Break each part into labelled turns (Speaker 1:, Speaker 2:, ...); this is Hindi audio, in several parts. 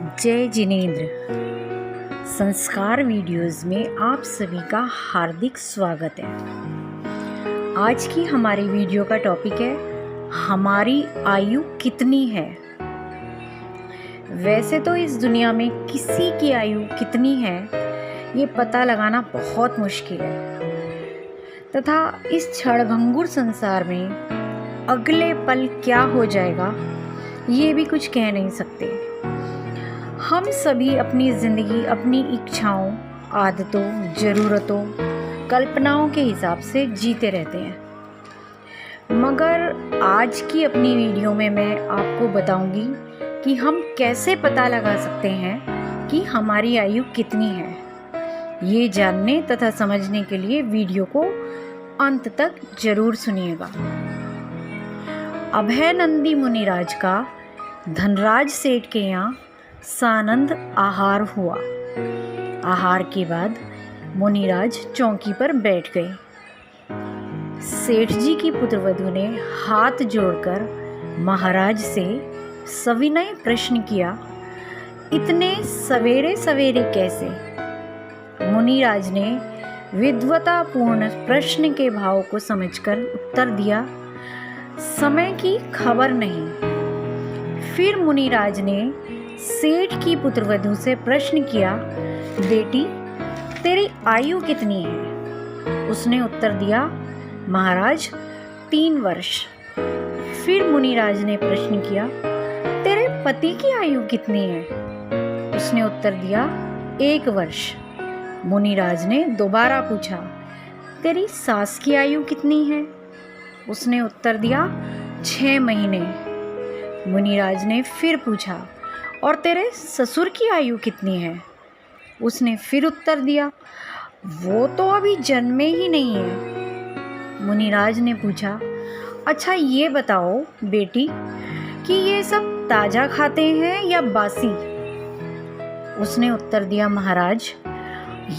Speaker 1: जय जिनेंद्र। संस्कार वीडियोस में आप सभी का हार्दिक स्वागत है। आज की हमारी वीडियो का टॉपिक है हमारी आयु कितनी है। वैसे तो इस दुनिया में किसी की आयु कितनी है ये पता लगाना बहुत मुश्किल है, तथा इस क्षणभंगुर संसार में अगले पल क्या हो जाएगा ये भी कुछ कह नहीं सकते। हम सभी अपनी ज़िंदगी अपनी इच्छाओं, आदतों, ज़रूरतों, कल्पनाओं के हिसाब से जीते रहते हैं। मगर आज की अपनी वीडियो में मैं आपको बताऊंगी कि हम कैसे पता लगा सकते हैं कि हमारी आयु कितनी है। ये जानने तथा समझने के लिए वीडियो को अंत तक जरूर सुनिएगा। अभयनंदी मुनिराज का धनराज सेठ के यहाँ सानंद आहार हुआ। आहार के बाद मुनिराज चौकी पर बैठ गए। सेठ जी की पुत्रवधू ने हाथ जोड़कर महाराज से सविनय प्रश्न किया, इतने सवेरे सवेरे कैसे? मुनिराज ने विद्वतापूर्ण प्रश्न के भाव को समझकर उत्तर दिया, समय की खबर नहीं। फिर मुनिराज ने सेठ की पुत्रवधू से प्रश्न किया, बेटी तेरी आयु कितनी है? उसने उत्तर दिया, महाराज 3 वर्ष। फिर मुनिराज ने प्रश्न किया, तेरे पति की आयु कितनी है? उसने उत्तर दिया, 1 वर्ष। मुनिराज ने दोबारा पूछा, तेरी सास की आयु कितनी है? उसने उत्तर दिया, 6 महीने। मुनिराज ने फिर पूछा, और तेरे ससुर की आयु कितनी है? उसने फिर उत्तर दिया, वो तो अभी जन्मे ही नहीं है। मुनिराज ने पूछा, अच्छा ये बताओ बेटी कि ये सब ताज़ा खाते हैं या बासी? उसने उत्तर दिया, महाराज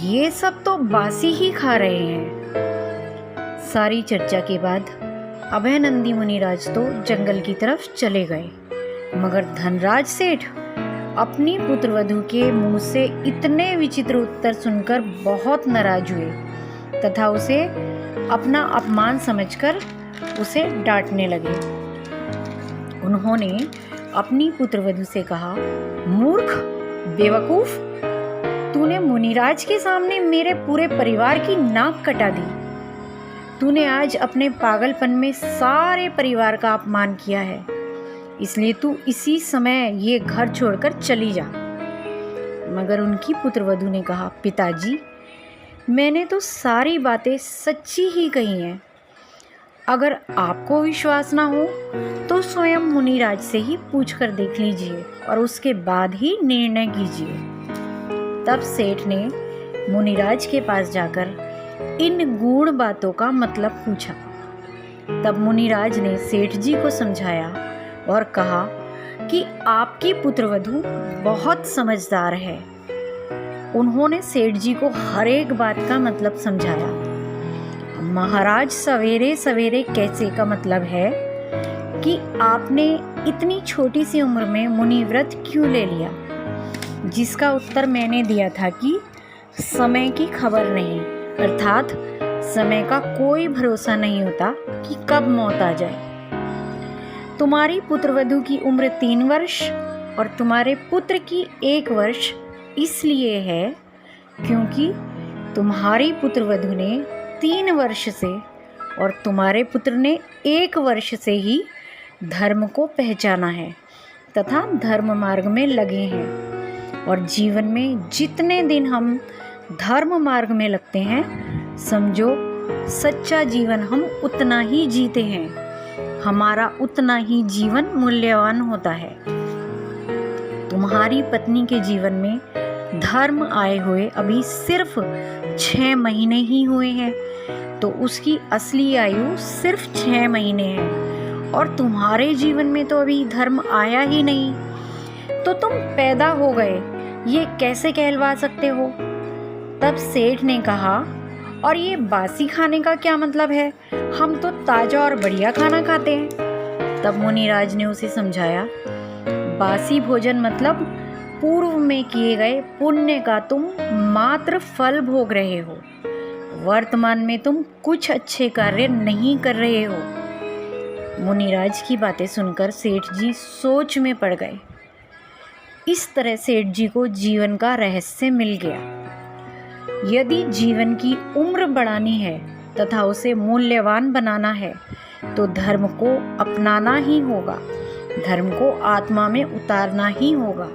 Speaker 1: ये सब तो बासी ही खा रहे हैं। सारी चर्चा के बाद अभयनंदी मुनिराज तो जंगल की तरफ चले गए, मगर धनराज सेठ अपनी पुत्रवधू के मुंह से इतने विचित्र उत्तर सुनकर बहुत नाराज हुए तथा उसे अपना अपमान समझकर उसे डांटने लगे। उन्होंने अपनी पुत्रवधू से कहा, मूर्ख, बेवकूफ, तूने मुनिराज के सामने मेरे पूरे परिवार की नाक कटा दी। तूने आज अपने पागलपन में सारे परिवार का अपमान किया है, इसलिए तू इसी समय ये घर छोड़कर चली जा। मगर उनकी पुत्रवधू ने कहा, पिताजी मैंने तो सारी बातें सच्ची ही कही हैं। अगर आपको विश्वास ना हो तो स्वयं मुनिराज से ही पूछकर देख लीजिए और उसके बाद ही निर्णय कीजिए। तब सेठ ने मुनिराज के पास जाकर इन गूढ़ बातों का मतलब पूछा। तब मुनिराज ने सेठ जी को समझाया और कहा कि आपकी पुत्रवधू बहुत समझदार है। उन्होंने सेठ जी को हर एक बात का मतलब समझाया। महाराज सवेरे सवेरे कैसे का मतलब है कि आपने इतनी छोटी सी उम्र में मुनि व्रत क्यों ले लिया, जिसका उत्तर मैंने दिया था कि समय की खबर नहीं, अर्थात समय का कोई भरोसा नहीं होता कि कब मौत आ जाए। तुम्हारी पुत्रवधू की उम्र 3 वर्ष और तुम्हारे पुत्र की 1 वर्ष इसलिए है क्योंकि तुम्हारी पुत्रवधु ने 3 वर्ष से और तुम्हारे पुत्र ने 1 वर्ष से ही धर्म को पहचाना है तथा धर्म मार्ग में लगे हैं। और जीवन में जितने दिन हम धर्म मार्ग में लगते हैं, समझो सच्चा जीवन हम उतना ही जीते हैं, हमारा उतना ही जीवन मूल्यवान होता है। तुम्हारी पत्नी के जीवन में धर्म आए हुए अभी सिर्फ 6 महीने ही हुए हैं, तो उसकी असली आयु सिर्फ 6 महीने है, और तुम्हारे जीवन में तो अभी धर्म आया ही नहीं, तो तुम पैदा हो गए ये कैसे कहलवा सकते हो? तब सेठ ने कहा, और ये बासी खाने का क्या मतलब है? हम तो ताज़ा और बढ़िया खाना खाते हैं। तब मुनिराज ने उसे समझाया, बासी भोजन मतलब पूर्व में किए गए पुण्य का तुम मात्र फल भोग रहे हो। वर्तमान में तुम कुछ अच्छे कार्य नहीं कर रहे हो। मुनिराज की बातें सुनकर सेठ जी सोच में पड़ गए। इस तरह सेठ जी को जीवन का रहस्य मिल गया। यदि जीवन की उम्र बढ़ानी है तथा उसे मूल्यवान बनाना है तो धर्म को अपनाना ही होगा, धर्म को आत्मा में उतारना ही होगा।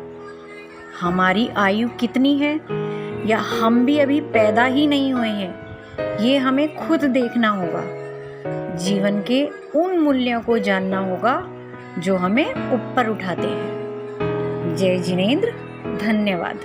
Speaker 1: हमारी आयु कितनी है या हम भी अभी पैदा ही नहीं हुए हैं, ये हमें खुद देखना होगा। जीवन के उन मूल्यों को जानना होगा जो हमें ऊपर उठाते हैं। जय जिनेंद्र, धन्यवाद।